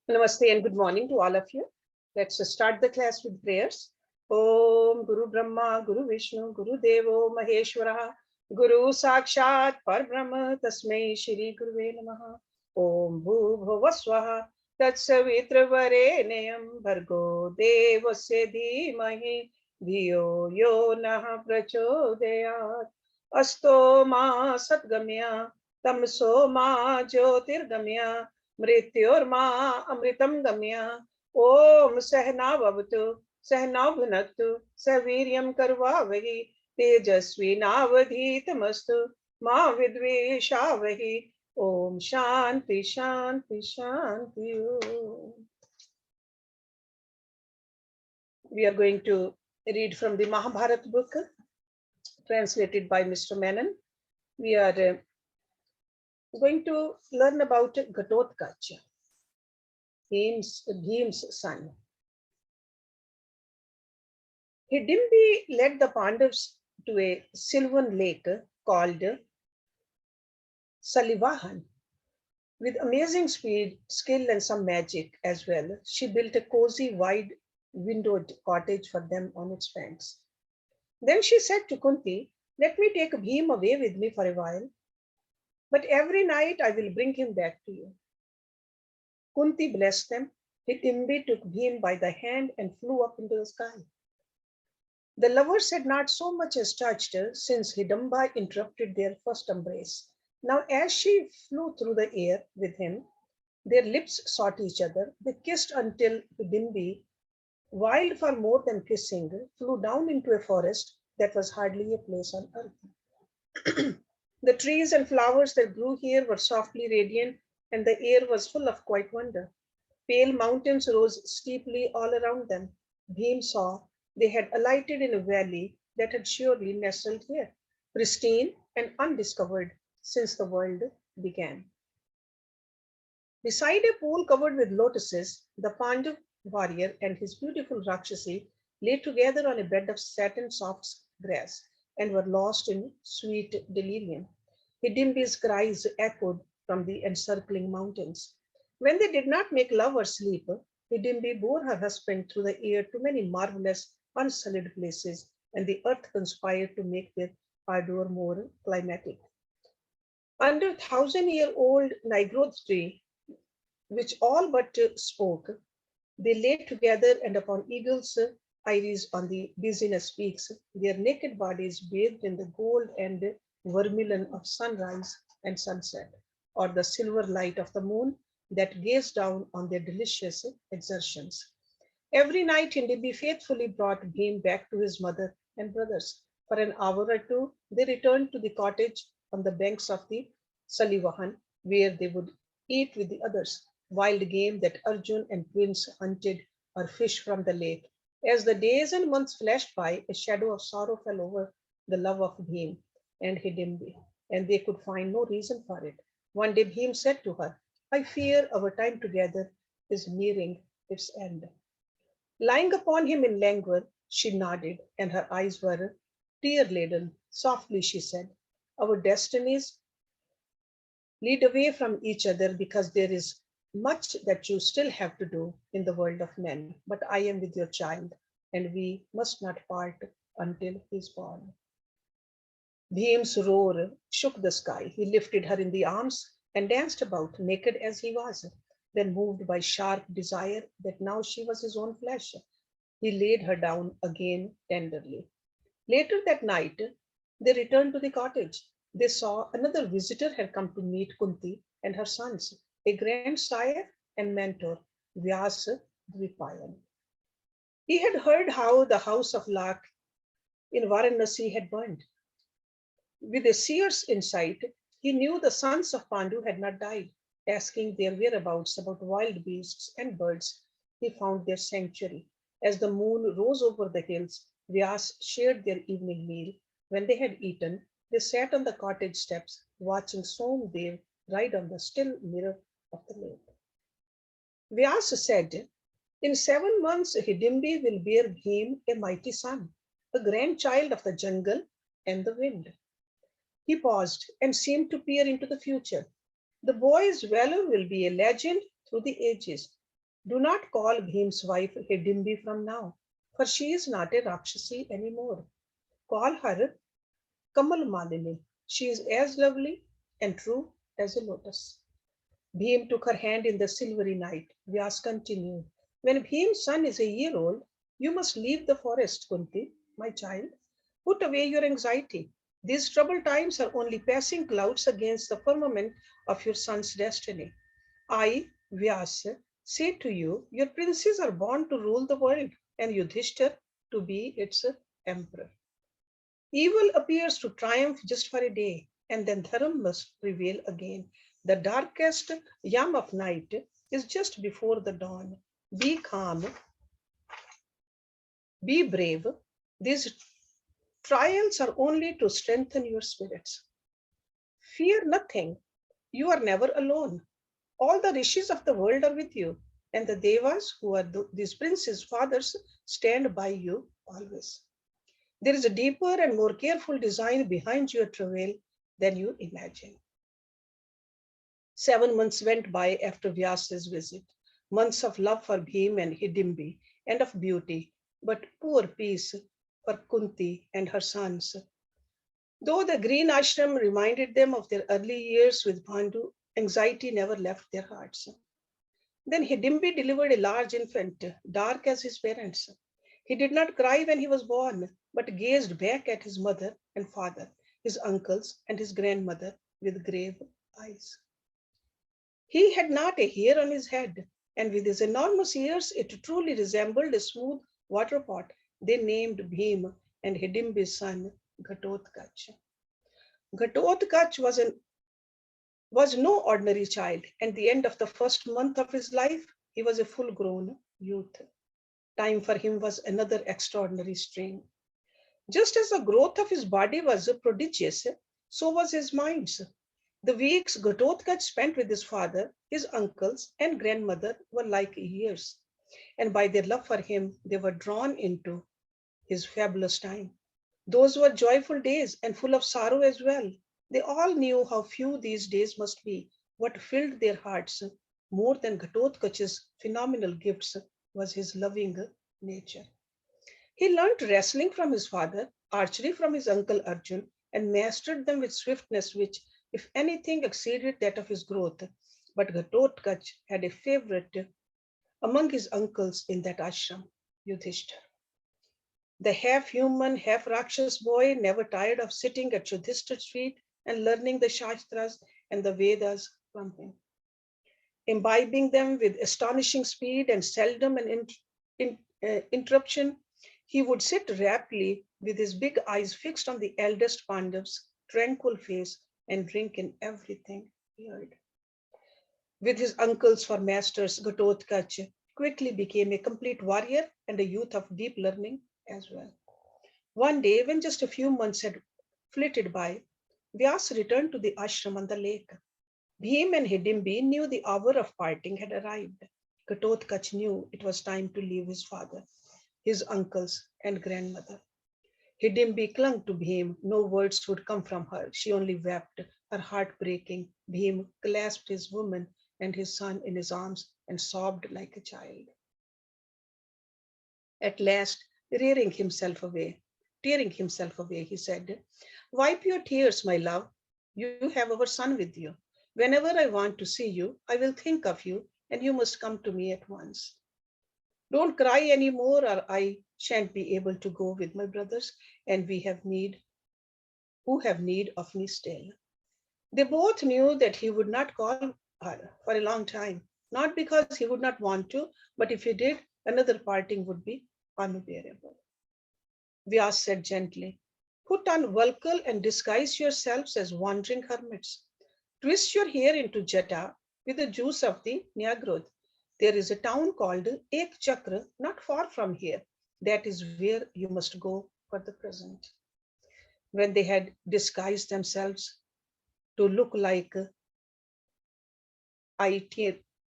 Namaste and good morning to all of you. Let's start the class with prayers. Om Guru Brahma, Guru Vishnu, Guru Devo Maheshwara, Guru Sakshat Parbrahma, Tasmai Shri Guruve Namaha. Om Bhuvava Swaha, Tatsavitra Varenayam, Bhargo Devasya Dhimahi, Dhiyo Yo Naha Prachodayat. Asto Ma Satgamya, Tamso Ma Jyotirgamya, मृत्योर्मा अमृतम गम्य ओम सहना भवतु सहना भुनक्तु सवीर्यं करवावहि तेजस्विनावधीतमस्तु मा विद्वेषावहि ओम शांति शांति शांति. We are going to read from the Mahabharata book translated by Mr. Menon. We are going to learn about Ghatatkacha, Bhim's son. Hidimbi led the Pandavas to a sylvan lake called Salivahan. With amazing speed, skill, and some magic as well, she built a cozy, wide windowed cottage for them on its banks. Then she said to Kunti, "Let me take Bhim away with me for a while, but every night I will bring him back to you." Kunti blessed them. Hidimbi took Bhim by the hand and flew up into the sky. The lovers had not so much as touched her since Hidimba interrupted their first embrace. Now, as she flew through the air with him, their lips sought each other. They kissed until Hidimbi, wild for more than kissing, flew down into a forest that was hardly a place on earth. The trees and flowers that grew here were softly radiant, and the air was full of quiet wonder. Pale mountains rose steeply all around them. Bhim saw they had alighted in a valley that had surely nestled here, pristine and undiscovered since the world began. Beside a pool covered with lotuses, the Pandav warrior and his beautiful Rakshasi lay together on a bed of satin soft grass and were lost in sweet delirium. Hidimbi's cries echoed from the encircling mountains. When they did not make love or sleep, Hidimbi bore her husband through the air to many marvelous, unsullied places, and the earth conspired to make their ardor more climatic. Under 1,000-year-old Nigroth tree, which all but spoke, they lay together, and upon eagles' eyries on the dizziness peaks, their naked bodies bathed in the gold and vermilion of sunrise and sunset, or the silver light of the moon that gazed down on their delicious exertions. Every night, Hidimbi faithfully brought Bhim back to his mother and brothers. For an hour or two, they returned to the cottage on the banks of the Salivahan, where they would eat with the others wild game that Arjun and twins hunted or fished from the lake. As the days and months flashed by, a shadow of sorrow fell over the love of Bhim and Hidimbi, and they could find no reason for it. One day Bhim said to her, "I fear our time together is nearing its end." Lying upon him in languor, she nodded, and her eyes were tear-laden. Softly she said, "Our destinies lead away from each other because there is much that you still have to do in the world of men. But I am with your child, and we must not part until he is born." Bhim's roar shook the sky. He lifted her in the arms and danced about, naked as he was. Then, moved by sharp desire that now she was his own flesh, he laid her down again tenderly. Later that night, they returned to the cottage. They saw another visitor had come to meet Kunti and her sons, a grandsire and mentor, Vyasa Dvipayan. He had heard how the house of Lak in Varanasi had burned. With a seer's insight, he knew the sons of Pandu had not died. Asking their whereabouts about wild beasts and birds, he found their sanctuary. As the moon rose over the hills, Vyas shared their evening meal. When they had eaten, they sat on the cottage steps, watching Somdev ride on the still mirror of the lake. Vyas said, "In 7 months, Hidimbi will bear Bhim a mighty son, a grandchild of the jungle and the wind." He paused and seemed to peer into the future. The boy's valor will be a legend through the ages. Do not call Bhim's wife Hidimbi from now, for she is not a Rakshasi anymore. Call her Kamal Malini. She is as lovely and true as a lotus. Bhim took her hand in the silvery night. Vyas continued. When Bhim's son is a year old, you must leave the forest, Kunti, my child. Put away your anxiety. These troubled times are only passing clouds against the firmament of your son's destiny. I, Vyas, say to you, your princes are born to rule the world, and Yudhishthir to be its emperor. Evil appears to triumph just for a day, and then Dharma must prevail again. The darkest yam of night is just before the dawn. Be calm, be brave. These trials are only to strengthen your spirits. Fear nothing. You are never alone. All the rishis of the world are with you, and the devas, who are these princes' fathers, stand by you always. There is a deeper and more careful design behind your travail than you imagine. 7 months went by after Vyasa's visit, months of love for Bhim and Hidimbi, and of beauty, but poor peace for Kunti and her sons. Though the green ashram reminded them of their early years with Bhandu, anxiety never left their hearts. Then Hidimbi delivered a large infant, dark as his parents. He did not cry when he was born, but gazed back at his mother and father, his uncles and his grandmother with grave eyes. He had not a hair on his head, and with his enormous ears, it truly resembled a smooth water pot. They named Bhim and Hidimbi's son Ghatatkacha. Ghatatkacha was no ordinary child. At the end of the first month of his life, he was a full grown youth. Time for him was another extraordinary strain. Just as the growth of his body was prodigious, so was his mind's. The weeks Ghatotkacha spent with his father, his uncles, and grandmother were like years, and by their love for him, they were drawn into his fabulous time. Those were joyful days and full of sorrow as well. They all knew how few these days must be. What filled their hearts more than Ghatotkacha's phenomenal gifts was his loving nature. He learnt wrestling from his father, archery from his uncle Arjun, and mastered them with swiftness which, if anything, exceeded that of his growth. But Ghatotkacha had a favorite among his uncles in that ashram, Yudhishthir. The half human, half Rakshas boy never tired of sitting at Yudhishthir's feet and learning the Shastras and the Vedas from him, imbibing them with astonishing speed and seldom an interruption. He would sit raptly with his big eyes fixed on the eldest Pandav's tranquil face and drink in everything he heard. With his uncles for masters, Ghatotkacha quickly became a complete warrior and a youth of deep learning as well. One day, when just a few months had flitted by, Vyas returned to the ashram on the lake. Bhim and Hidimbi knew the hour of parting had arrived. Ghatotkacha knew it was time to leave his father, his uncles, and grandmother. Hidimbi clung to Bhim. No words would come from her. She only wept, her heart breaking. Bhim clasped his woman and his son in his arms and sobbed like a child. At last, tearing himself away, he said, "Wipe your tears, my love. You have our son with you. Whenever I want to see you, I will think of you, and you must come to me at once. Don't cry anymore, or I shan't be able to go with my brothers, and who have need of me still." They both knew that he would not call her for a long time, not because he would not want to, but if he did, another parting would be unbearable. Vyas said gently, "Put on Vulcal and disguise yourselves as wandering hermits. Twist your hair into jata with the juice of the Nyagrod. There is a town called Ek Chakra not far from here. That is where you must go for the present." When they had disguised themselves to look like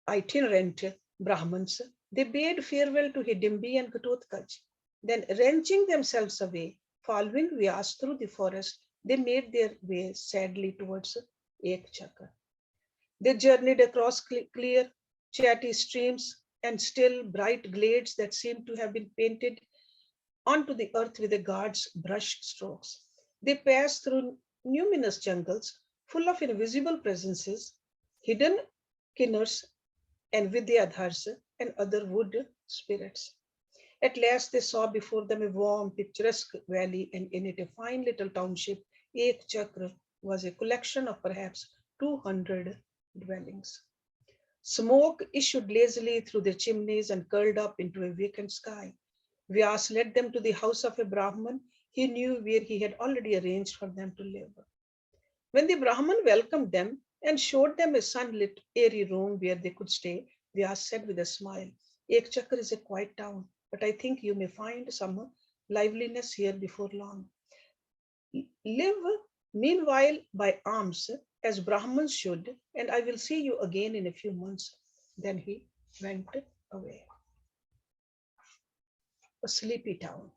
itinerant Brahmins, they bade farewell to Hidimbi and Ghatotkacha. Then, wrenching themselves away, following Vyas through the forest, they made their way sadly towards Ek Chakra. They journeyed across clear, chatty streams and still bright glades that seemed to have been painted onto the earth with a guard's brush strokes. They passed through numinous jungles full of invisible presences, hidden kinners and vidyadhars and other wood spirits. At last they saw before them a warm, picturesque valley, and in it a fine little township. Ek Chakra was a collection of perhaps 200 dwellings. Smoke issued lazily through their chimneys and curled up into a vacant sky. Vyas led them to the house of a Brahman he knew where he had already arranged for them to live. When the Brahman welcomed them and showed them a sunlit, airy room where they could stay, Vyas said with a smile, Ek Chakra is a quiet town, but I think you may find some liveliness here before long. Live meanwhile by alms, as Brahmins should, and I will see you again in a few months. Then he went away. A sleepy town.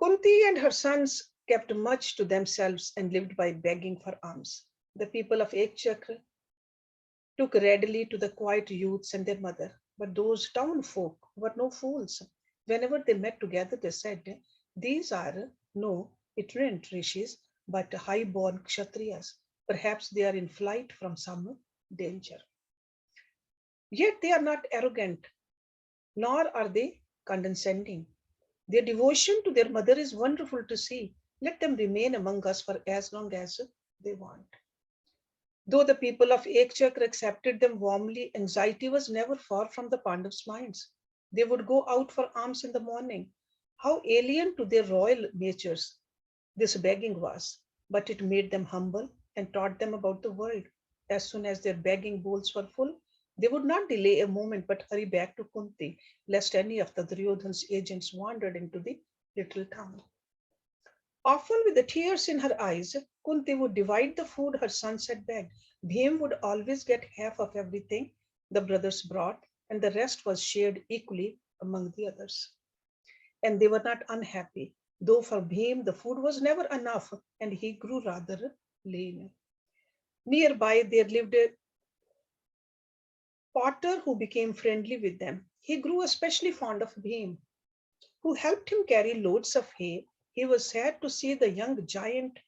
Kunti and her sons kept much to themselves and lived by begging for alms. The people of Ekchakra took readily to the quiet youths and their mother, but those town folk were no fools. Whenever they met together, they said, These are no itinerant rishis, but high-born kshatriyas. Perhaps they are in flight from some danger. Yet they are not arrogant, nor are they condescending. Their devotion to their mother is wonderful to see. Let them remain among us for as long as they want. Though the people of Ekchakra accepted them warmly, anxiety was never far from the Pandavs' minds. They would go out for alms in the morning. How alien to their royal natures this begging was, but it made them humble and taught them about the world. As soon as their begging bowls were full, they would not delay a moment but hurry back to Kunti, lest any of the Duryodhan's agents wandered into the little town. Often with the tears in her eyes, Kunti would divide the food her sons had begged. Bhim would always get half of everything the brothers brought, and the rest was shared equally among the others. And they were not unhappy, though for Bhim the food was never enough and he grew rather lean. Nearby there lived a potter who became friendly with them. He grew especially fond of Bhim, who helped him carry loads of hay. He was sad to see the young giant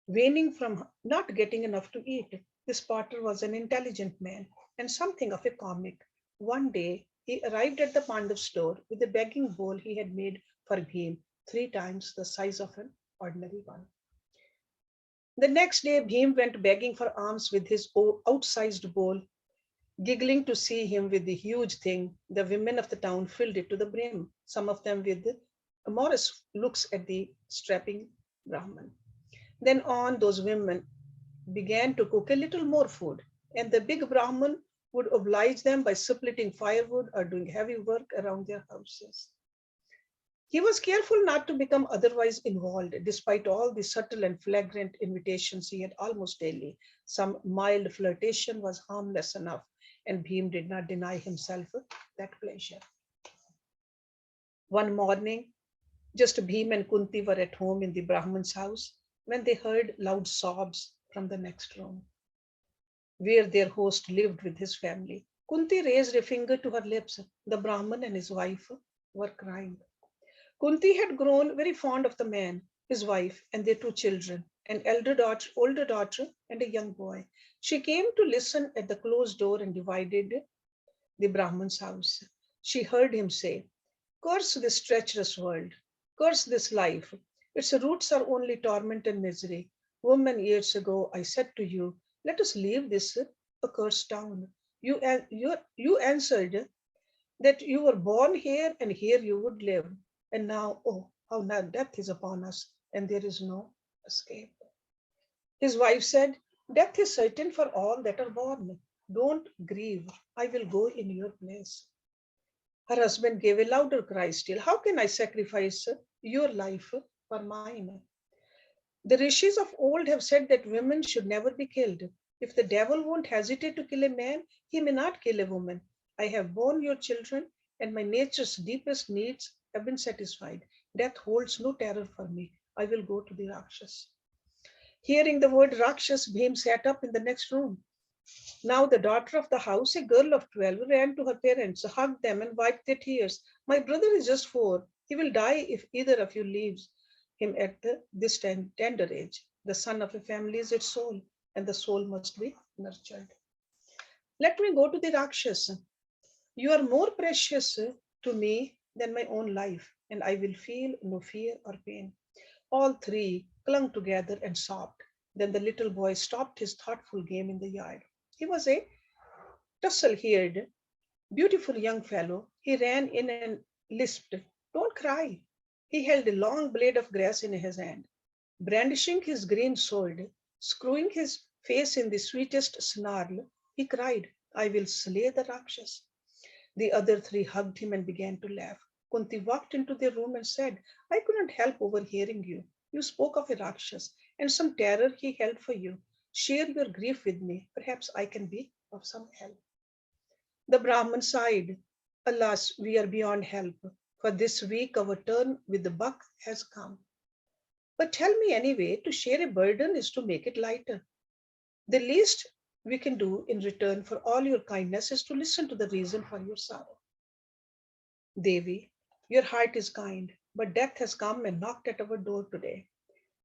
waning from not getting enough to eat. This potter was an intelligent man and something of a comic. One day he arrived at the Pandav store with a begging bowl he had made for Bhim, 3 times the size of an ordinary one. The next day Bhim went begging for alms with his outsized bowl. Giggling to see him with the huge thing, the women of the town filled it to the brim, some of them with amorous looks at the strapping Brahman. Then on those women began to cook a little more food, and the big Brahman would oblige them by splitting firewood or doing heavy work around their houses. He was careful not to become otherwise involved, despite all the subtle and flagrant invitations he had almost daily. Some mild flirtation was harmless enough, and Bhim did not deny himself that pleasure. One morning, just Bhim and Kunti were at home in the Brahman's house when they heard loud sobs from the next room, where their host lived with his family. Kunti raised a finger to her lips. The Brahman and his wife were crying. Kunti had grown very fond of the man, his wife, and their 2 children, an older daughter, and a young boy. She came to listen at the closed door and divided the Brahman's house. She heard him say, Curse this treacherous world, curse this life. Its roots are only torment and misery. Woman, years ago, I said to you, let us leave this accursed town. You answered that you were born here and here you would live. And now, oh, how now death is upon us and there is no escape. His wife said, Death is certain for all that are born. Don't grieve. I will go in your place. Her husband gave a louder cry still. How can I sacrifice your life for mine? The rishis of old have said that women should never be killed. If the devil won't hesitate to kill a man, he may not kill a woman. I have borne your children, and my nature's deepest needs have been satisfied. Death holds no terror for me. I will go to the Rakshas. Hearing the word Rakshas, Bhim sat up in the next room. Now the daughter of the house, a girl of 12, ran to her parents, hugged them, and wiped their tears. My brother is just 4. He will die if either of you leaves him at this tender age. The son of a family is its soul, and the soul must be nurtured. Let me go to the Rakshas. You are more precious to me than my own life, and I will feel no fear or pain. All three clung together and sobbed. Then the little boy stopped his thoughtful game in the yard. He was a tussle haired, beautiful young fellow. He ran in and lisped, "Don't cry." He held a long blade of grass in his hand. Brandishing his green sword, screwing his face in the sweetest snarl, he cried, "I will slay the Rakshas." The other three hugged him and began to laugh. Kunti walked into their room and said, "I couldn't help overhearing you. You spoke of a Rakshas and some terror he held for you. Share your grief with me. Perhaps I can be of some help." The Brahman sighed, "Alas, we are beyond help. For this week our turn with the buck has come. But tell me anyway, to share a burden is to make it lighter. The least we can do in return for all your kindness is to listen to the reason for your sorrow." "Devi, your heart is kind, but death has come and knocked at our door today.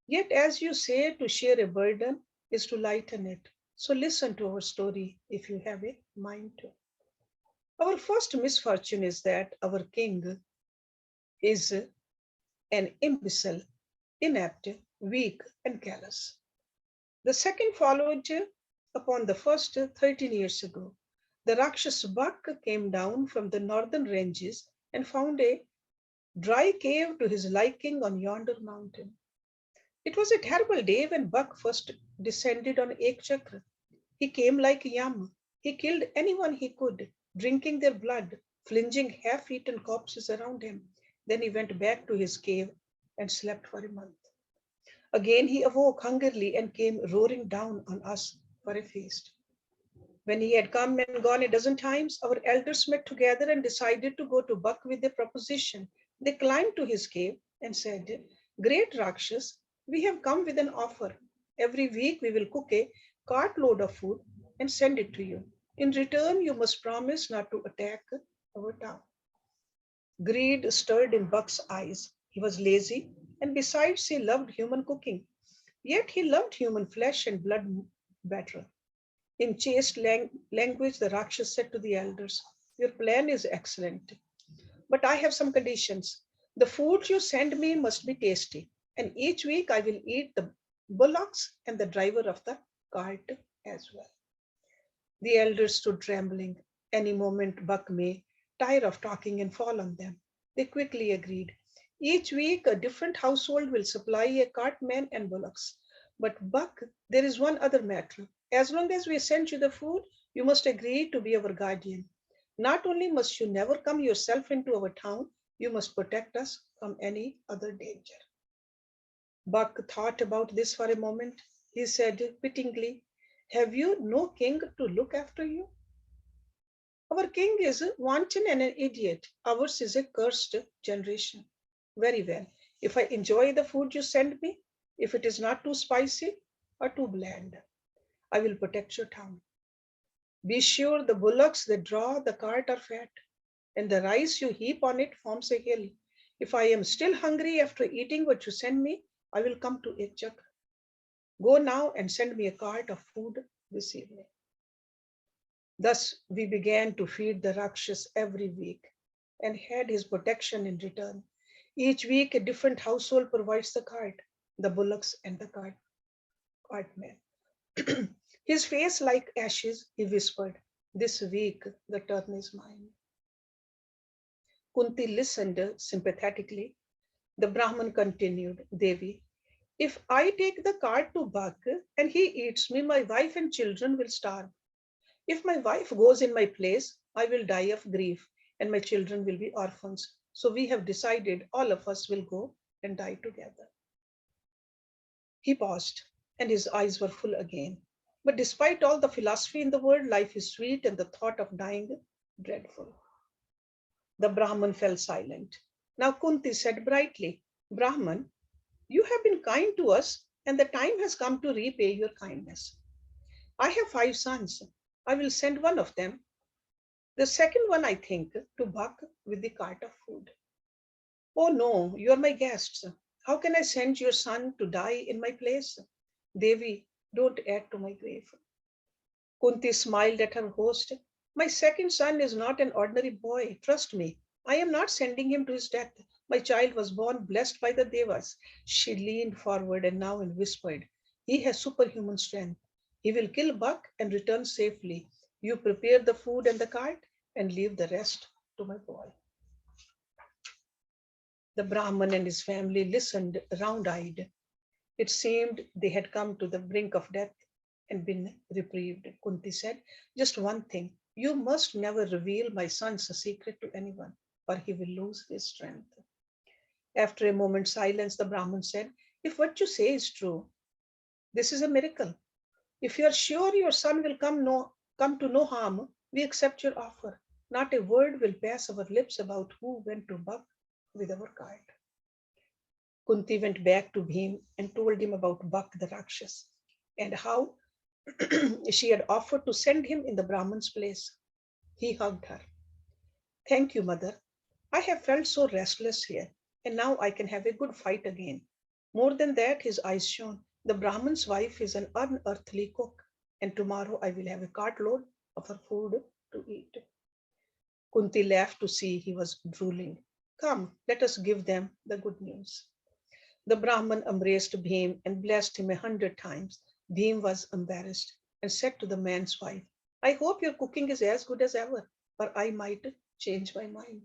Yet, as you say, to share a burden is to lighten it. So listen to our story if you have a mind to. Our first misfortune is that our king is an imbecile, inept, weak, and callous. The second followed upon the first 13 years ago. The Rakshas buck came down from the northern ranges and found a dry cave to his liking on yonder mountain. It was a terrible day when Buck first descended on Ekchakra. He came like Yam. He killed anyone he could, drinking their blood, flinging half-eaten corpses around him. Then he went back to his cave and slept for a month. Again he awoke hungrily and came roaring down on us for a feast. When he had come and gone a dozen times, our elders met together and decided to go to Buck with a proposition. They climbed to his cave and said, "Great Rakshas, we have come with an offer. Every week we will cook a cartload of food and send it to you. In return, you must promise not to attack our town." Greed stirred in Buck's eyes. He was lazy, and besides, he loved human cooking. Yet he loved human flesh and blood better. In chaste language, the Rakshas said to the elders, "Your plan is excellent, but I have some conditions. The food you send me must be tasty, and each week I will eat the bullocks and the driver of the cart as well." The elders stood trembling. Any moment Buck may tire of talking and fall on them. They quickly agreed. "Each week a different household will supply a cartman and bullocks. But Buck, there is one other matter. As long as we send you the food, you must agree to be our guardian. Not only must you never come yourself into our town, you must protect us from any other danger." Buck thought about this for a moment. He said pityingly, "Have you no king to look after you?" "Our king is wanton and an idiot. Ours is a cursed generation." "Very well. If I enjoy the food you send me, if it is not too spicy or too bland, I will protect your town. Be sure the bullocks that draw the cart are fat, and the rice you heap on it forms a hill. If I am still hungry after eating what you send me, I will come to Ekchak. Go now and send me a cart of food this evening." Thus we began to feed the Rakshas every week and had his protection in return. Each week a different household provides the cart, the bullocks, and the cartman. His face like ashes, he whispered, "This week the turn is mine." Kunti listened sympathetically. The Brahman continued, "Devi, if I take the cart to Bak and he eats me, my wife and children will starve. If my wife goes in my place, I will die of grief and my children will be orphans. So we have decided all of us will go and die together." He paused and his eyes were full again. "But despite all the philosophy in the world, life is sweet and the thought of dying dreadful." The Brahman fell silent. Now Kunti said brightly, "Brahman, you have been kind to us and the time has come to repay your kindness. I have 5 sons. I will send one of them, the second one, I think, to Buck with the cart of food. Oh no, you are my guests. How can I send your son to die in my place? Devi, don't add to my grave. Kunti smiled at her host. My second son is not an ordinary boy. Trust me. I am not sending him to his death. My child was born blessed by the Devas. She leaned forward and now and whispered, he has superhuman strength. He will kill Buck and return safely. You prepare the food and the cart and leave the rest to my boy. The Brahman and his family listened round eyed. It seemed they had come to the brink of death and been reprieved. Kunti said, just one thing. You must never reveal my son's secret to anyone, or he will lose his strength. After a moment's silence, the Brahman said, if what you say is true, this is a miracle. If you are sure your son will come to no harm, we accept your offer. Not a word will pass our lips about who went to Buck with our cart. Kunti went back to Bhim and told him about Buck the Rakshas and how she had offered to send him in the Brahman's place. He hugged her. Thank you, mother. I have felt so restless here, and now I can have a good fight again. More than that, his eyes shone. The Brahman's wife is an unearthly cook, and tomorrow I will have a cartload of her food to eat. Kunti laughed to see he was drooling. Come, let us give them the good news. The Brahman embraced Bhim and blessed him 100 times. Bhim was embarrassed and said to the man's wife, I hope your cooking is as good as ever, or I might change my mind.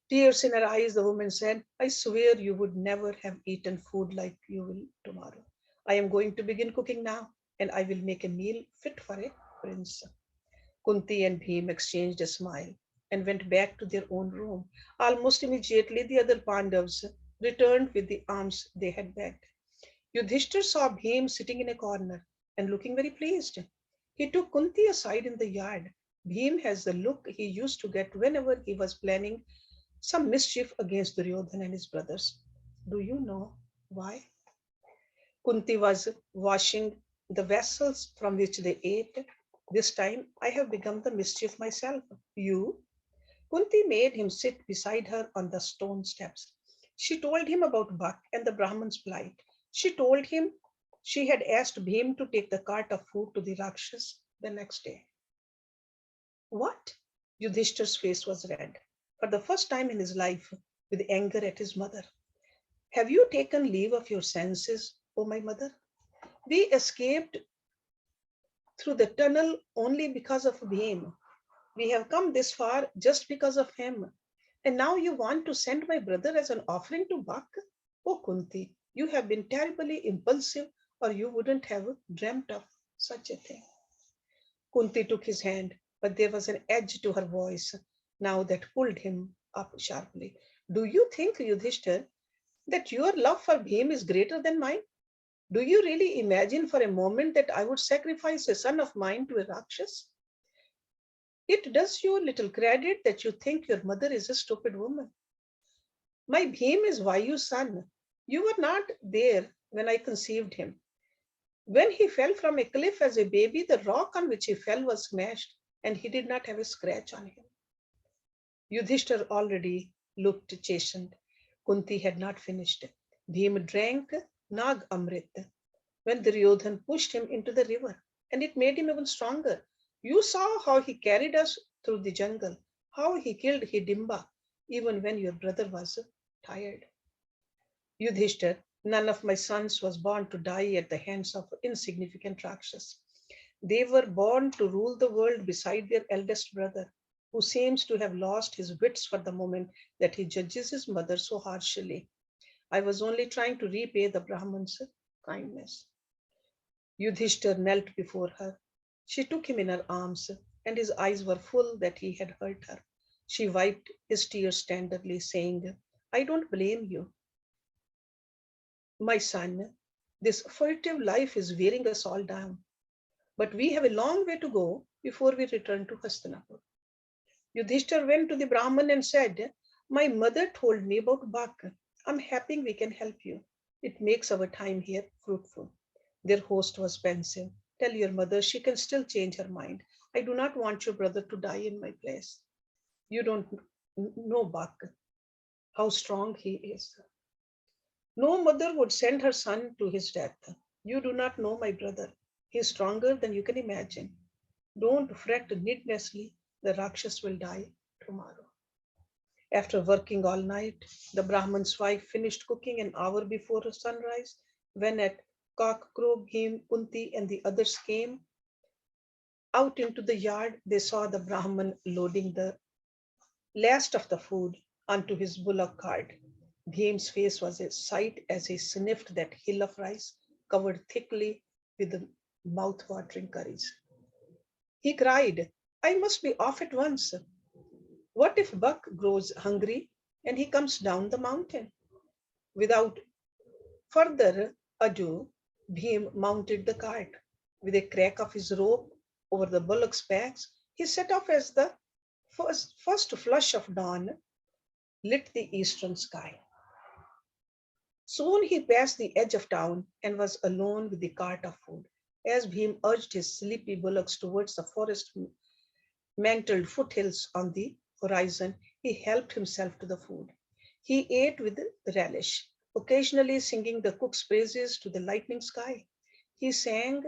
Tears in her eyes, the woman said, I swear you would never have eaten food like you will tomorrow. I am going to begin cooking now, and I will make a meal fit for a prince. Kunti and Bhim exchanged a smile and went back to their own room. Almost immediately, the other Pandavas returned with the alms they had begged. Yudhishthir saw Bhim sitting in a corner and looking very pleased. He took Kunti aside in the yard. Bhim has the look he used to get whenever he was planning some mischief against Duryodhan and his brothers. Do you know why? Kunti was washing the vessels from which they ate. This time I have become the mischief myself. You? Kunti made him sit beside her on the stone steps. She told him about Buck and the Brahman's plight. She told him she had asked Bhim to take the cart of food to the Rakshas the next day. What? Yudhishthir's face was red, for the first time in his life, with anger at his mother. Have you taken leave of your senses, O my mother? We escaped through the tunnel only because of Bhim. We have come this far just because of him. And now you want to send my brother as an offering to Buck? Oh, Kunti, you have been terribly impulsive, or you wouldn't have dreamt of such a thing. Kunti took his hand, but there was an edge to her voice now that pulled him up sharply. Do you think, Yudhishthir, that your love for Bhim is greater than mine? Do you really imagine for a moment that I would sacrifice a son of mine to a Rakshas? It does you little credit that you think your mother is a stupid woman. My Bhim is Vayu's son. You were not there when I conceived him. When he fell from a cliff as a baby, the rock on which he fell was smashed, and he did not have a scratch on him. Yudhishthir already looked chastened. Kunti had not finished. Bhim drank Nag Amrit when Duryodhan pushed him into the river, and it made him even stronger. You saw how he carried us through the jungle, how he killed Hidimba, even when your brother was tired. Yudhishthir, none of my sons was born to die at the hands of insignificant Rakshas. They were born to rule the world beside their eldest brother, who seems to have lost his wits for the moment that he judges his mother so harshly. I was only trying to repay the Brahman's kindness. Yudhishthir knelt before her. She took him in her arms, and his eyes were full that he had hurt her. She wiped his tears tenderly, saying, I don't blame you, my son. This furtive life is wearing us all down, but we have a long way to go before we return to Hastinapur. Yudhishthir went to the Brahman and said, my mother told me about Bak. I'm happy we can help you. It makes our time here fruitful. Their host was pensive. Tell your mother she can still change her mind. I do not want your brother to die in my place. You don't know Buck, how strong he is. No mother would send her son to his death. You do not know my brother. He is stronger than you can imagine. Don't fret needlessly. The Rakshas will die tomorrow. After working all night, the Brahman's wife finished cooking an hour before sunrise. When at cock crow, Bhim, Kunti, and the others came out into the yard, they saw the Brahman loading the last of the food onto his bullock cart. Bhim's face was a sight as he sniffed that hill of rice covered thickly with the mouth-watering curries. He cried, I must be off at once. What if Buck grows hungry and he comes down the mountain? Without further ado, Bhim mounted the cart. With a crack of his rope over the bullock's backs, he set off as the first flush of dawn lit the eastern sky. Soon he passed the edge of town and was alone with the cart of food. As Bhim urged his sleepy bullocks towards the forest mantled foothills on the horizon, he helped himself to the food. He ate with relish, occasionally singing the cook's praises to the lightning sky. He sang,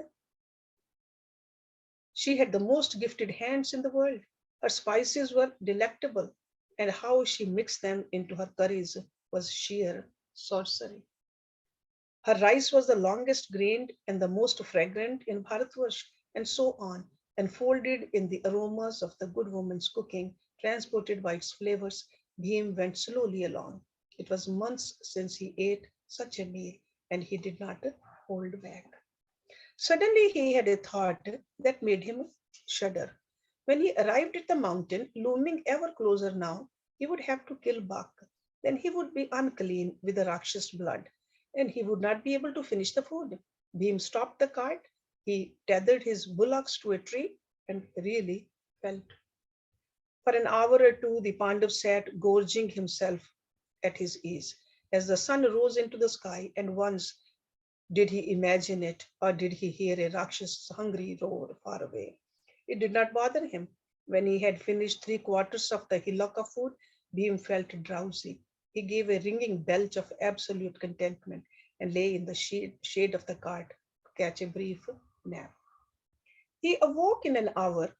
she had the most gifted hands in the world. Her spices were delectable, and how she mixed them into her curries was sheer sorcery. Her rice was the longest grained and the most fragrant in Bharatvarsh, and so on, enfolded in the aromas of the good woman's cooking, transported by its flavors, Bhim went slowly along. It was months since he ate such a meal, and he did not hold back. Suddenly he had a thought that made him shudder. When he arrived at the mountain, looming ever closer now, he would have to kill Buck. Then he would be unclean with the Rakshas blood, and he would not be able to finish the food. Bhim stopped the cart. He tethered his bullocks to a tree and really felt. For an hour or two, the Pandav sat gorging himself at his ease. As the sun rose into the sky, and once did he imagine it, or did he hear a Rakshas's hungry roar far away? It did not bother him. When he had finished three-quarters of the hillock of food, Bhim felt drowsy. He gave a ringing belch of absolute contentment and lay in the shade of the cart to catch a brief nap. He awoke in an hour,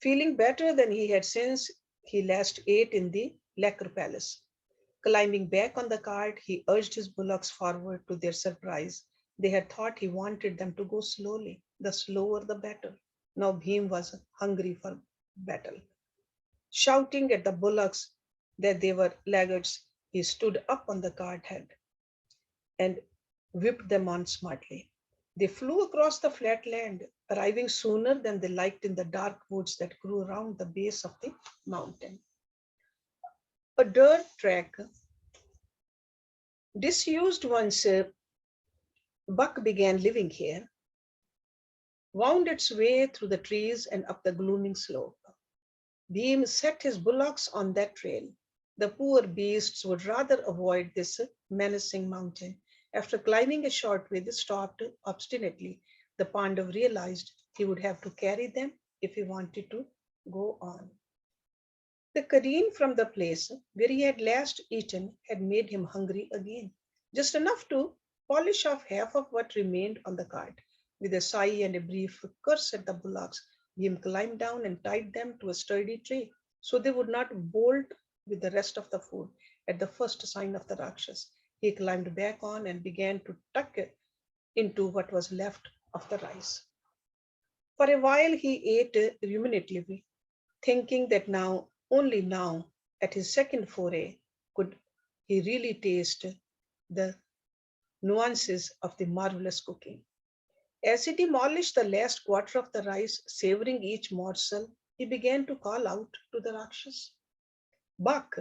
feeling better than he had since he last ate in the lacquer palace. Climbing back on the cart, he urged his bullocks forward. To their surprise, they had thought he wanted them to go slowly. The slower, the better. Now Bhim was hungry for battle. Shouting at the bullocks that they were laggards, he stood up on the cart head and whipped them on smartly. They flew across the flat land, arriving sooner than they liked in the dark woods that grew around the base of the mountain. A dirt track, disused once Buck began living here, wound its way through the trees and up the glooming slope. Bhim set his bullocks on that trail. The poor beasts would rather avoid this menacing mountain. After climbing a short way, they stopped obstinately. The Pandav realized he would have to carry them if he wanted to go on. The careen from the place where he had last eaten had made him hungry again, just enough to polish off half of what remained on the cart. With a sigh and a brief curse at the bullocks, Bhim climbed down and tied them to a sturdy tree so they would not bolt with the rest of the food at the first sign of the Rakshas. He climbed back on and began to tuck it into what was left of the rice. For a while he ate ruminatively, thinking that now, only now, at his second foray, could he really taste the nuances of the marvelous cooking. As he demolished the last quarter of the rice, savoring each morsel, he began to call out to the Rakshas. Buck,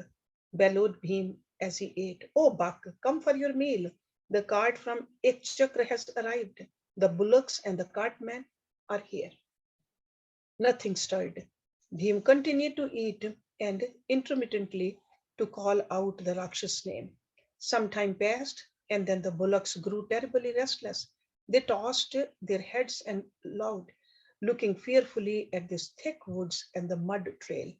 bellowed Bhim as he ate. Oh, Buck, come for your meal. The cart from Ekchakra has arrived. The bullocks and the cartman are here. Nothing stirred. Bhim continued to eat and intermittently to call out the Rakshas name. Some time passed. And then the bullocks grew terribly restless. They tossed their heads and lowed, looking fearfully at these thick woods and the mud trail.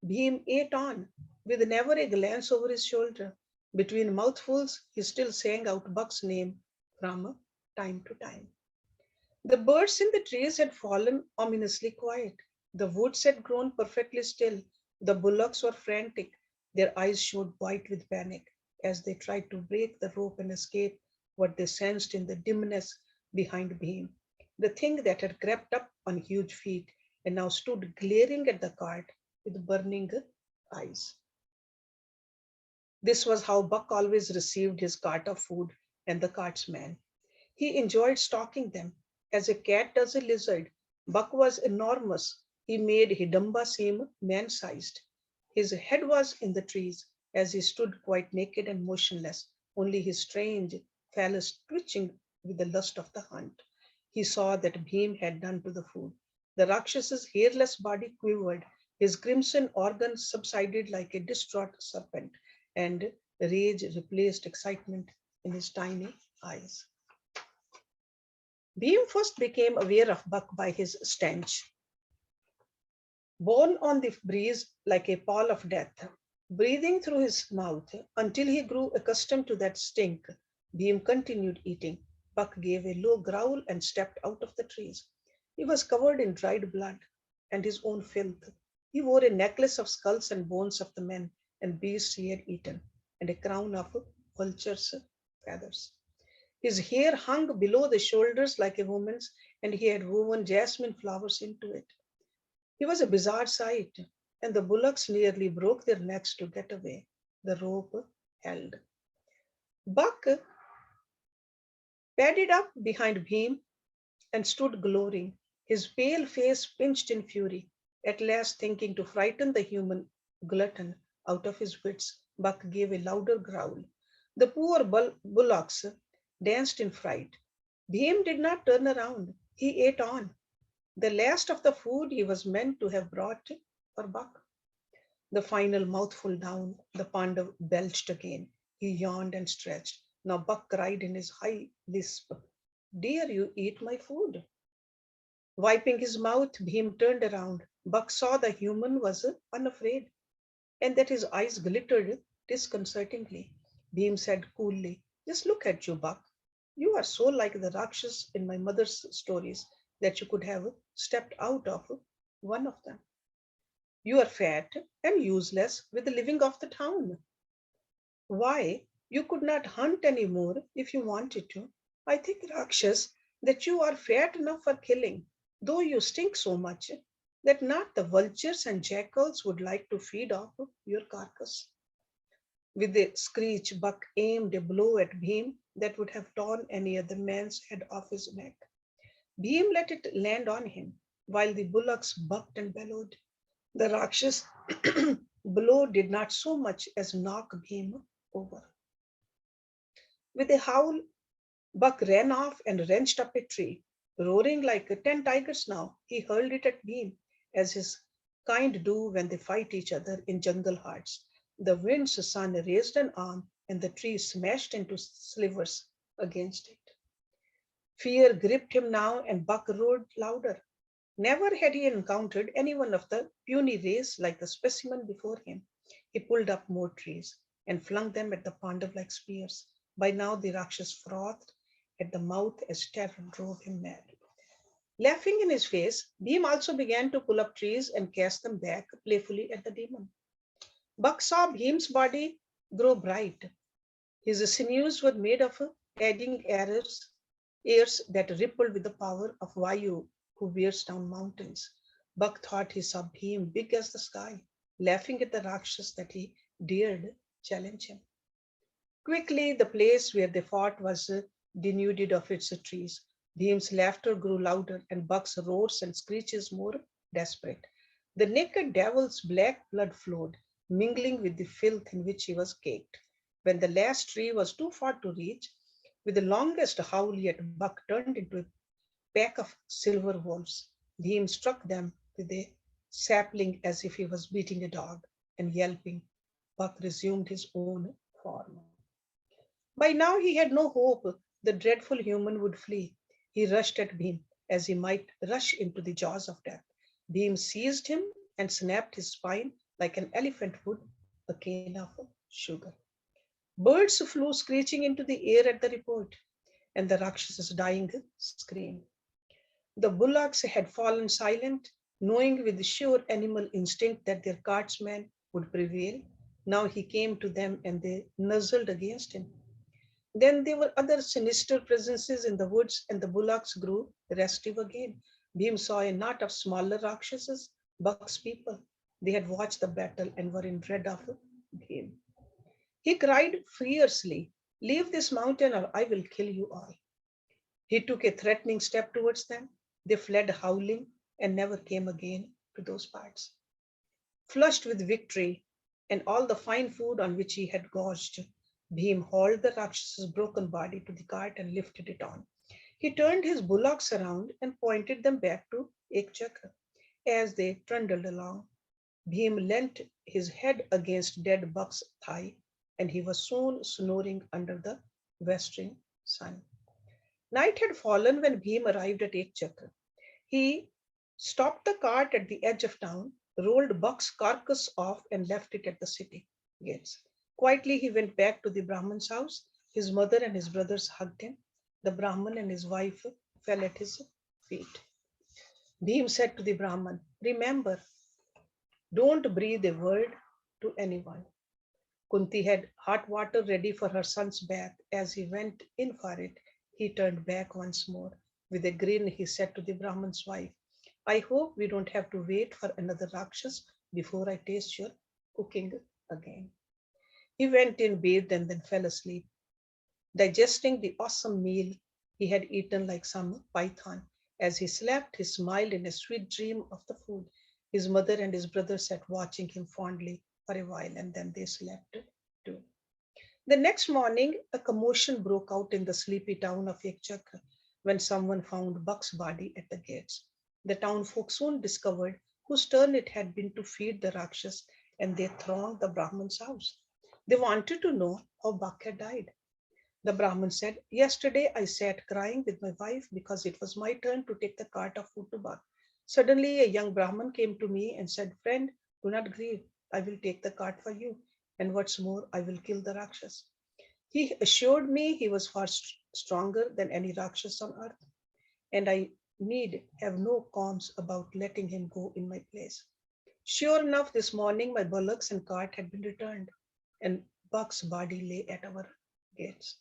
Bhim ate on, with never a glance over his shoulder. Between mouthfuls, he still sang out Buck's name from time to time. The birds in the trees had fallen ominously quiet. The woods had grown perfectly still. The bullocks were frantic. Their eyes showed white with panic as they tried to break the rope and escape what they sensed in the dimness behind Bhim. The thing that had crept up on huge feet and now stood glaring at the cart with burning eyes. This was how Buck always received his cart of food and the cart's man. He enjoyed stalking them, as a cat does a lizard. Buck was enormous. He made Hidamba seem man sized. His head was in the trees as he stood quite naked and motionless, only his strange phallus twitching with the lust of the hunt. He saw that Bhim had done to the food. The Rakshas's hairless body quivered, his crimson organs subsided like a distraught serpent, and rage replaced excitement in his tiny eyes. Bhim first became aware of Buck by his stench, borne on the breeze like a pall of death, breathing through his mouth until he grew accustomed to that stink. Bhim continued eating. Buck gave a low growl and stepped out of the trees. He was covered in dried blood and his own filth. He wore a necklace of skulls and bones of the men and beasts he had eaten, and a crown of vulture's feathers. His hair hung below the shoulders like a woman's, and he had woven jasmine flowers into it. He was a bizarre sight, and the bullocks nearly broke their necks to get away. The rope held. Buck padded up behind Bhim and stood glowering, his pale face pinched in fury. At last, thinking to frighten the human glutton out of his wits, Buck gave a louder growl. The poor bullocks danced in fright. Bhim did not turn around. He ate on, the last of the food he was meant to have brought for Buck. The final mouthful down, the Pandav belched again. He yawned and stretched. Now Buck cried in his high lisp, "Dare you eat my food?" Wiping his mouth, Bhim turned around. Buck saw the human was unafraid and that his eyes glittered disconcertingly. Bhim said coolly, "Just look at you, Buck. You are so like the Rakshas in my mother's stories that you could have stepped out of one of them. You are fat and useless with the living of the town. Why, you could not hunt any more if you wanted to. I think, Rakshas, that you are fat enough for killing, though you stink so much that not the vultures and jackals would like to feed off your carcass." With a screech, Buck aimed a blow at Bhim that would have torn any other man's head off his neck. Bhim let it land on him, while the bullocks bucked and bellowed. The Rakshas blow did not so much as knock Bhim over. With a howl, Buck ran off and wrenched up a tree. Roaring like 10 tigers now, he hurled it at Bhim, as his kind do when they fight each other in jungle hearts. The wind's son raised an arm, and the tree smashed into slivers against it. Fear gripped him now, and Buck roared louder. Never had he encountered anyone of the puny race like the specimen before him. He pulled up more trees and flung them at the Pandav like spears. By now the Rakshas frothed at the mouth as terror drove him mad. Laughing in his face, Bhim also began to pull up trees and cast them back playfully at the demon. Buck saw Bhim's body grow bright. His sinews were made of eddying airs that rippled with the power of Vayu who wears down mountains. Buck thought he saw Bhim big as the sky, laughing at the Rakshas that he dared challenge him. Quickly, the place where they fought was denuded of its trees. Bhim's laughter grew louder, and Buck's roars and screeches more desperate. The naked devil's black blood flowed, mingling with the filth in which he was caked. When the last tree was too far to reach, with the longest howl yet, Buck turned into a pack of silver wolves. Bhim struck them with a sapling as if he was beating a dog, and yelping, Buck resumed his own form. By now he had no hope the dreadful human would flee. He rushed at Bhim as he might rush into the jaws of death. Bhim seized him and snapped his spine like an elephant would a cane of sugar. Birds flew screeching into the air at the report, and the Rakshas's dying scream. The bullocks had fallen silent, knowing with sure animal instinct that their cartsman would prevail. Now he came to them and they nuzzled against him. Then there were other sinister presences in the woods, and the bullocks grew restive again. Bhim saw a knot of smaller Rakshasas, Buck's people. They had watched the battle and were in dread of Bhim. He cried fiercely, "Leave this mountain or I will kill you all." He took a threatening step towards them. They fled howling and never came again to those parts. Flushed with victory and all the fine food on which he had gorged, Bhim hauled the Rakshas's broken body to the cart and lifted it on. He turned his bullocks around and pointed them back to Ekchakra. As they trundled along, Bhim leant his head against dead Buck's thigh, and he was soon snoring under the westering sun. Night had fallen when Bhim arrived at Ekchakra. He stopped the cart at the edge of town, rolled Buck's carcass off, and left it at the city gates. Quietly, he went back to the Brahman's house. His mother and his brothers hugged him. The Brahman and his wife fell at his feet. Bhim said to the Brahman, "Remember, don't breathe a word to anyone." Kunti had hot water ready for her son's bath. As he went in for it, he turned back once more. With a grin, he said to the Brahman's wife, "I hope we don't have to wait for another Rakshas before I taste your cooking again." He went in, bathed, and then fell asleep, digesting the awesome meal he had eaten like some python. As he slept, he smiled in a sweet dream of the food. His mother and his brother sat watching him fondly for a while, and then they slept too. The next morning, a commotion broke out in the sleepy town of Ekchakra when someone found Buck's body at the gates. The town folk soon discovered whose turn it had been to feed the Rakshas, and they thronged the Brahman's house. They wanted to know how Buck had died. The Brahman said, "Yesterday I sat crying with my wife because it was my turn to take the cart of food to Buck. Suddenly, a young Brahman came to me and said, 'Friend, do not grieve. I will take the cart for you. And what's more, I will kill the Rakshas.' He assured me he was far stronger than any Rakshas on earth, and I need have no qualms about letting him go in my place." Sure enough, this morning my bullocks and cart had been returned, and Buck's body lay at our gates.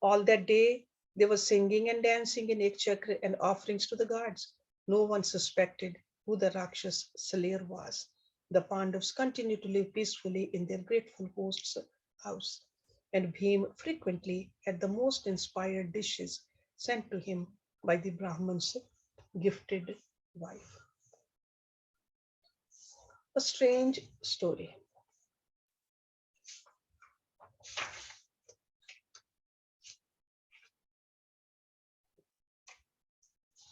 All that day, they were singing and dancing in Ekchakra and offerings to the gods. No one suspected who the Rakshas slayer was. The Pandavas continued to live peacefully in their grateful host's house, and Bhim frequently had the most inspired dishes sent to him by the Brahman's gifted wife. A strange story.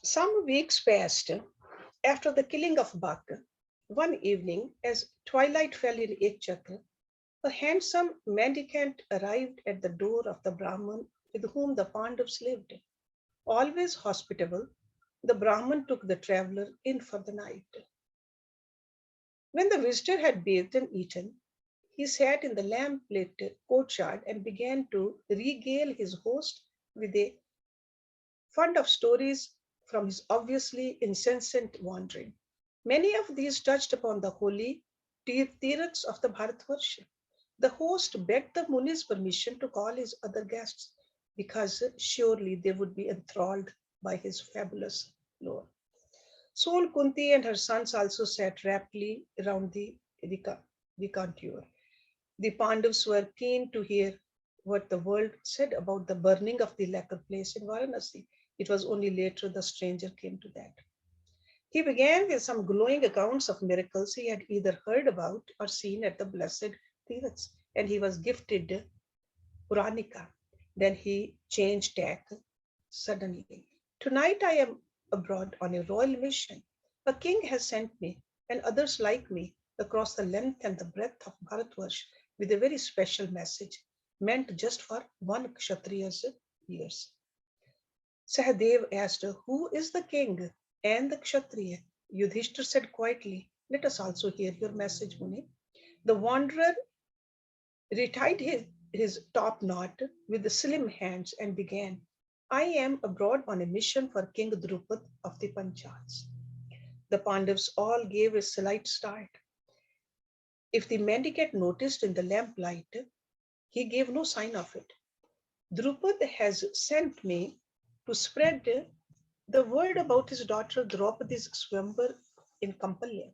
Some weeks passed after the killing of Bak. One evening, as twilight fell in Ekchakra, a handsome mendicant arrived at the door of the Brahman with whom the Pandavas lived. Always hospitable, the Brahman took the traveler in for the night. When the visitor had bathed and eaten, he sat in the lamp-lit courtyard and began to regale his host with a fund of stories from his obviously incessant wandering. Many of these touched upon the holy tirthas of the Bharatvarsha. The host begged the Muni's permission to call his other guests because surely they would be enthralled by his fabulous lore. Soon Kunti and her sons also sat raptly around the decanter. The Pandavas were keen to hear what the world said about the burning of the lacquer place in Varanasi. It was only later the stranger came to that. He began with some glowing accounts of miracles he had either heard about or seen at the blessed Tirthas, and he was gifted Puranika. Then he changed tack suddenly. "Tonight I am abroad on a royal mission. A king has sent me, and others like me, across the length and the breadth of Bharatvarsh with a very special message. meant just for one Kshatriya's years. Sahadev asked, "Who is the king and the Kshatriya?" Yudhishthir said quietly, "Let us also hear your message, Muni." The wanderer retied his top knot with the slim hands and began, "I am abroad on a mission for King Drupad of the Panchals." The Pandavas all gave a slight start. If the mendicant noticed in the lamplight, he gave no sign of it. "Drupad has sent me to spread the word about his daughter Draupadi's swambar in Kampalya.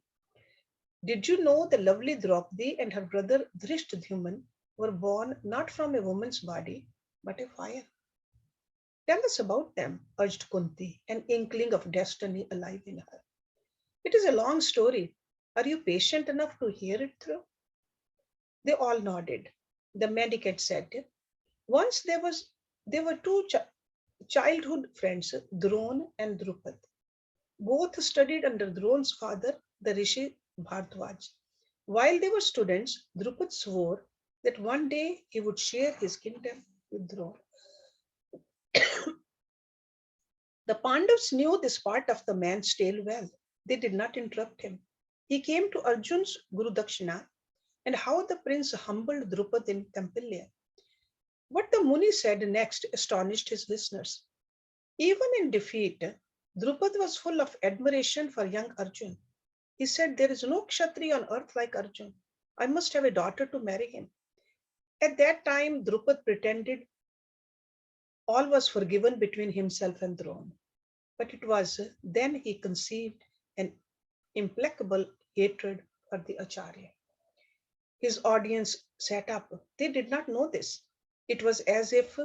Did you know the lovely Draupadi and her brother Drishtadhyuman were born not from a woman's body, but a fire?" "Tell us about them," urged Kunti, an inkling of destiny alive in her. "It is a long story. Are you patient enough to hear it through?" They all nodded. The mendicant said, "Once there were two childhood friends, Drone and Drupad. Both studied under Drone's father, the Rishi Bhardwaj. While they were students, Drupad swore that one day he would share his kingdom with Drone. The Pandavas knew this part of the man's tale well. They did not interrupt him. He came to Arjun's Guru Dakshina and how the prince humbled Drupad in Kampilya. What the Muni said next astonished his listeners. Even in defeat, Drupad was full of admiration for young Arjun. He said, "There is no Kshatriya on earth like Arjun. I must have a daughter to marry him." At that time, Drupad pretended all was forgiven between himself and Drona. But it was then he conceived an implacable hatred for the Acharya. His audience sat up. They did not know this. It was as if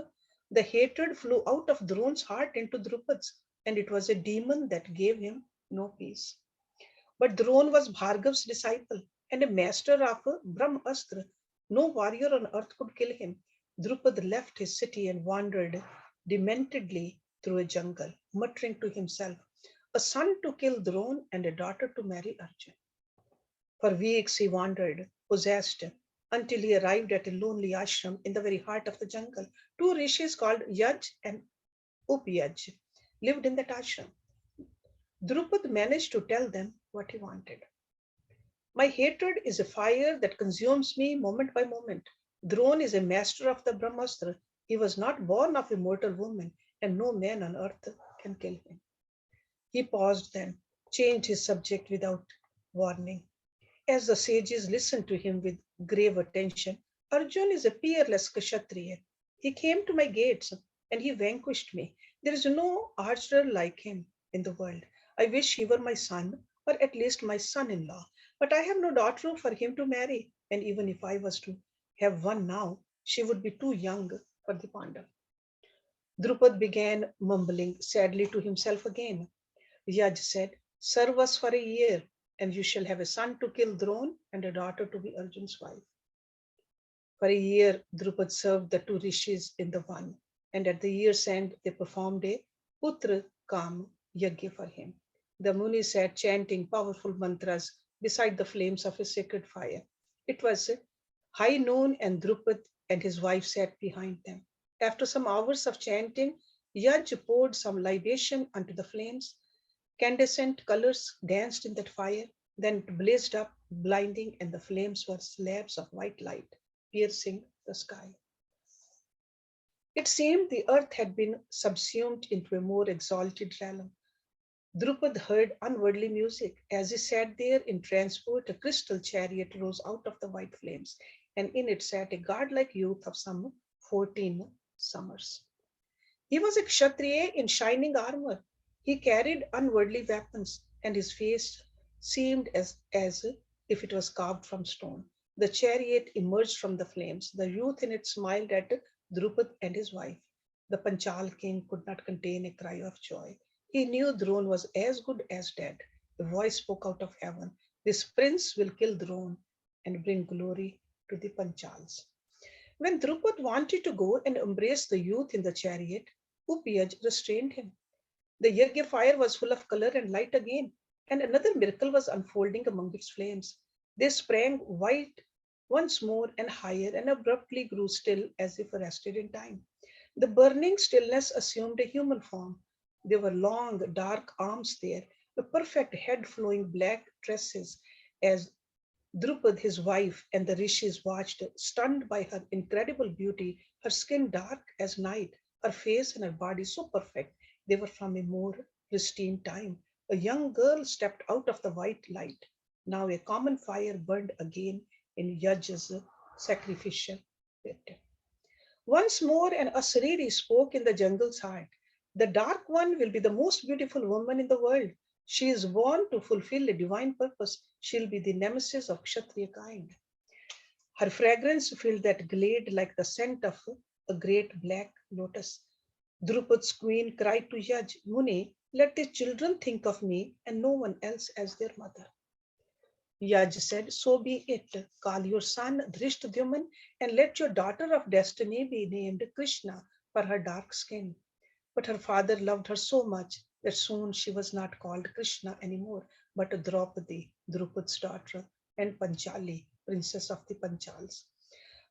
the hatred flew out of Drona's heart into Drupad's, and it was a demon that gave him no peace. But Drona was Bhargav's disciple and a master of Brahmastra. No warrior on earth could kill him. Drupad left his city and wandered dementedly through a jungle, muttering to himself, "A son to kill Drona and a daughter to marry Arjun." For weeks he wandered, possessed, until he arrived at a lonely ashram in the very heart of the jungle. Two rishis called Yaj and Upyaj lived in that ashram. Drupad managed to tell them what he wanted. "My hatred is a fire that consumes me moment by moment. Drona is a master of the Brahmastra. He was not born of a mortal woman, and no man on earth can kill him." He paused then, changed his subject without warning. As the sages listened to him with grave attention, "Arjun is a peerless Kshatriya. He came to my gates and he vanquished me. There is no archer like him in the world. I wish he were my son, or at least my son in law. But I have no daughter for him to marry, and even if I was to have one now, she would be too young for the Pandav." Drupad began mumbling sadly to himself again. Yaj said, "Serve us for a year, and you shall have a son to kill Drona and a daughter to be Arjun's wife." For a year, Drupad served the two rishis in the one, and at the year's end, they performed a Putra Kam Yagya for him. The Muni sat chanting powerful mantras beside the flames of a sacred fire. It was high noon, and Drupad and his wife sat behind them. After some hours of chanting, Yaj poured some libation onto the flames. Candescent colors danced in that fire, then it blazed up, blinding, and the flames were slabs of white light piercing the sky. It seemed the earth had been subsumed into a more exalted realm. Drupad heard unworldly music. As he sat there in transport, a crystal chariot rose out of the white flames, and in it sat a godlike youth of some 14 summers. He was a Kshatriya in shining armor. He carried unworldly weapons, and his face seemed as if it was carved from stone. The chariot emerged from the flames. The youth in it smiled at Drupad and his wife. The Panchal king could not contain a cry of joy. He knew Drone was as good as dead. The voice spoke out of heaven, "This prince will kill Drone and bring glory to the Panchals." When Drupad wanted to go and embrace the youth in the chariot, Upyaj restrained him. The Yagya fire was full of color and light again, and another miracle was unfolding among its flames. They sprang white once more and higher, and abruptly grew still as if arrested in time. The burning stillness assumed a human form. There were long, dark arms there, a perfect head flowing black tresses, as Drupad, his wife, and the rishis watched, stunned by her incredible beauty, her skin dark as night, her face and her body so perfect they were from a more pristine time. A young girl stepped out of the white light. Now a common fire burned again in Yaj's sacrificial pit. Once more, an Asriri spoke in the jungle's heart. The Dark One will be the most beautiful woman in the world. She is born to fulfill a divine purpose. She'll be the nemesis of Kshatriya kind. Her fragrance filled that glade like the scent of a great black lotus. Drupad's queen cried to Yaj, Muni, let the children think of me and no one else as their mother. Yaj said, so be it. Call your son Drishtadhyuman and let your daughter of destiny be named Krishna for her dark skin. But her father loved her so much that soon she was not called Krishna anymore, but Draupadi, Drupad's daughter, and Panchali, princess of the Panchals.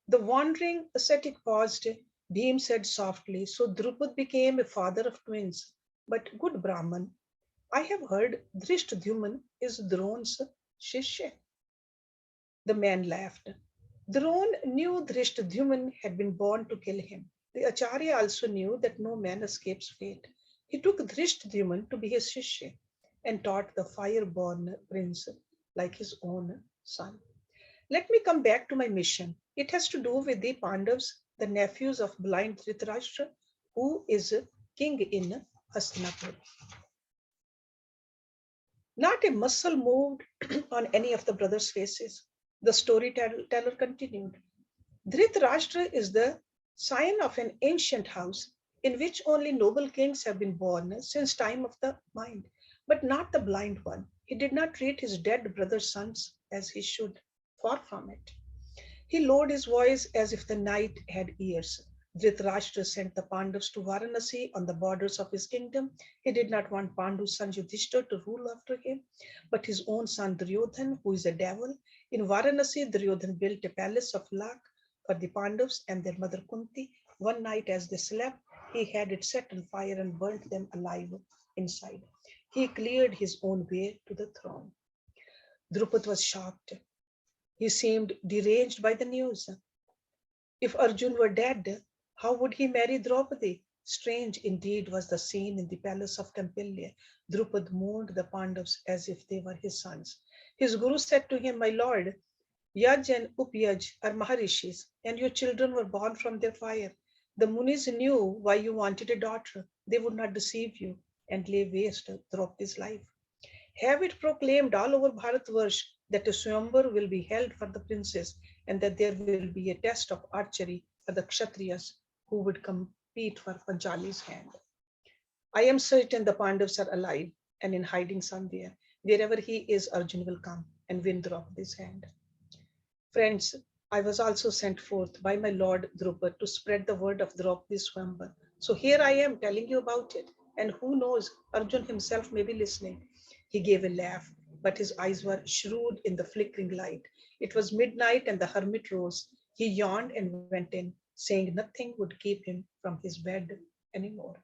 The wandering ascetic paused. Bhim said softly, so Drupad became a father of twins. But good Brahman, I have heard Drishtadhyuman is Drona's Shishya. The man laughed. Drona knew Drishtadhyuman had been born to kill him. The Acharya also knew that no man escapes fate. He took Drishtadhyuman to be his Shishya and taught the fire-born prince like his own son. Let me come back to my mission. It has to do with the Pandavas, the nephews of blind Dhritarashtra, who is king in Hastinapur. Not a muscle moved on any of the brothers' faces. The storyteller continued. Dhritarashtra is the scion of an ancient house in which only noble kings have been born since time of the mind, but not the blind one. He did not treat his dead brother's sons as he should, far from it. He lowered his voice as if the night had ears. Dhritarashtra sent the Pandavas to Varanasi on the borders of his kingdom. He did not want Pandu's son Yudhishthir to rule after him, but his own son Duryodhan, who is a devil. In Varanasi, Duryodhan built a palace of luck for the Pandavas and their mother Kunti. One night, as they slept, he had it set on fire and burnt them alive inside. He cleared his own way to the throne. Drupad was shocked. He seemed deranged by the news. If Arjun were dead, how would he marry Draupadi? Strange indeed was the scene in the palace of Campilya. Drupad mourned the Pandavas as if they were his sons. His guru said to him, my lord, Yaj and Upyaj are Maharishis, and your children were born from their fire. The Munis knew why you wanted a daughter. They would not deceive you and lay waste Draupadi's life. Have it proclaimed all over Bharatvarsh that a Swayamvar will be held for the princes and that there will be a test of archery for the Kshatriyas who would compete for Panchali's hand. I am certain the Pandavas are alive and in hiding somewhere. Wherever he is, Arjun will come and win Draupadi's hand. Friends, I was also sent forth by my lord Drupad to spread the word of Draupadi's Swayamvar. So here I am telling you about it. And who knows, Arjun himself may be listening. He gave a laugh, but his eyes were shrewd in the flickering light. It was midnight and the hermit rose. He yawned and went in, saying nothing would keep him from his bed anymore.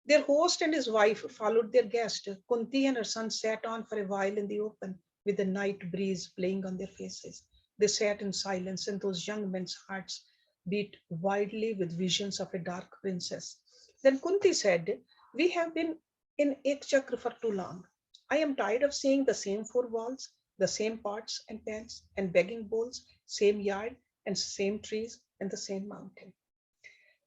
Their host and his wife followed their guest. Kunti and her son sat on for a while in the open, with the night breeze playing on their faces. They sat in silence, and those young men's hearts beat wildly with visions of a dark princess. Then Kunti said, we have been in Ekchakra for too long. I am tired of seeing the same four walls, the same pots and pans and begging bowls, same yard and same trees and the same mountain.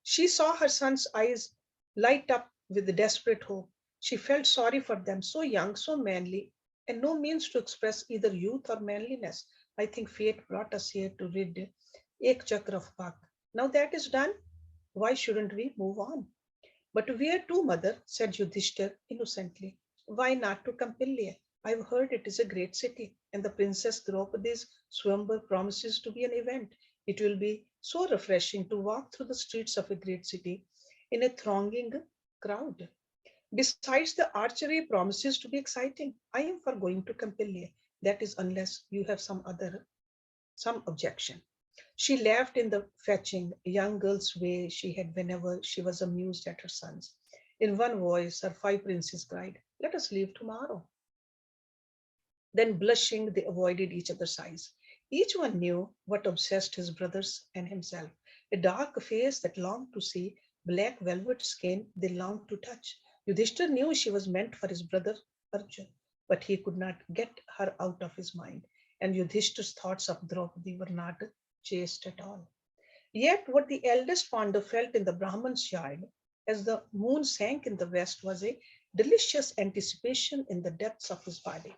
She saw her son's eyes light up with desperate hope. She felt sorry for them, so young, so manly, and no means to express either youth or manliness. I think fate brought us here to rid Ek Chakra of Pak. Now that is done, why shouldn't we move on? But where to, mother? Said Yudhishthir innocently. Why not to Campilya? I've heard it is a great city, and the Princess Draupadi's Swambar promises to be an event. It will be so refreshing to walk through the streets of a great city in a thronging crowd. Besides, the archery promises to be exciting. I am for going to Campilya. That is, unless you have some other some objection. She laughed in the fetching, young girl's way she had whenever she was amused at her sons. In one voice, her five princes cried, "Let us leave tomorrow." Then, blushing, they avoided each other's eyes. Each one knew what obsessed his brothers and himself: a dark face that longed to see, black velvet skin they longed to touch. Yudhishthir knew she was meant for his brother Arjun, but he could not get her out of his mind, and Yudhishthir's thoughts of Draupadi were not chaste at all. Yet, what the eldest Pandav felt in the Brahman's yard as the moon sank in the west was a delicious anticipation in the depths of his body.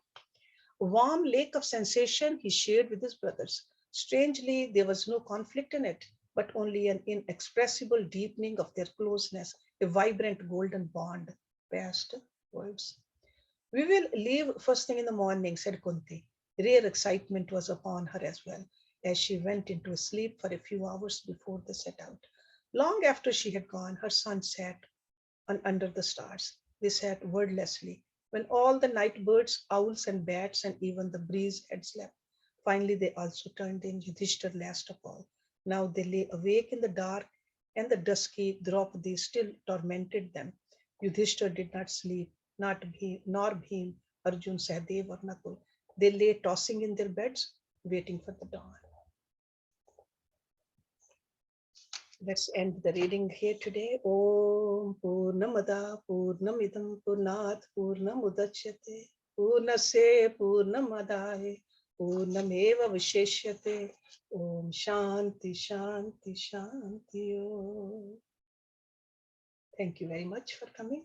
A warm lake of sensation he shared with his brothers. Strangely, there was no conflict in it, but only an inexpressible deepening of their closeness, a vibrant golden bond past words. "We will leave first thing in the morning," said Kunti. Rare excitement was upon her as well, as she went into sleep for a few hours before they set out. Long after she had gone, her son sat under the stars. They sat wordlessly. When all the night birds, owls, and bats, and even the breeze had slept, finally they also turned in, Yudhishthir last of all. Now they lay awake in the dark, and the dusky Draupadi still tormented them. Yudhishthir did not sleep, not Bhim, nor Bhim, Arjun, Sahadev, or Nakul. They lay tossing in their beds, waiting for the dawn. Let's end the reading here today. Om Purnamada Purnamidam Purnat Purnamudachyate Purnase Purnamadaye Purnameva Visheshyate. Om Shanti Shanti Shanti Om. Thank you very much for coming.